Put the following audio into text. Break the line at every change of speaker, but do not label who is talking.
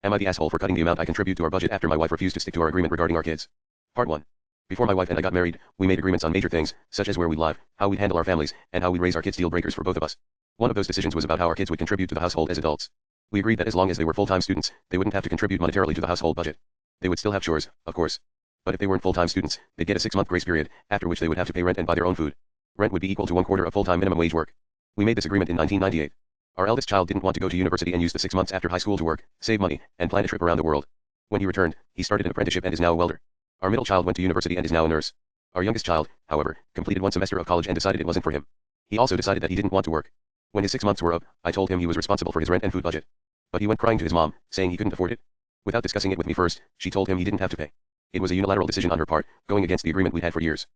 Am I the asshole for cutting the amount I contribute to our budget after my wife refused to stick to our agreement regarding our kids? Part 1. Before my wife and I got married, we made agreements on major things, such as where we'd live, how we'd handle our families, and how we'd raise our kids, deal breakers for both of us. One of those decisions was about how our kids would contribute to the household as adults. We agreed that as long as they were full-time students, they wouldn't have to contribute monetarily to the household budget. They would still have chores, of course. But if they weren't full-time students, they'd get a 6-month grace period, after which they would have to pay rent and buy their own food. Rent would be equal to 1/4 of full-time minimum wage work. We made this agreement in 1998. Our eldest child didn't want to go to university and use the 6 months after high school to work, save money, and plan a trip around the world. When he returned, he started an apprenticeship and is now a welder. Our middle child went to university and is now a nurse. Our youngest child, however, completed 1 semester of college and decided it wasn't for him. He also decided that he didn't want to work. When his 6 months were up, I told him he was responsible for his rent and food budget. But he went crying to his mom, saying he couldn't afford it. Without discussing it with me first, she told him he didn't have to pay. It was a unilateral decision on her part, going against the agreement we had for years.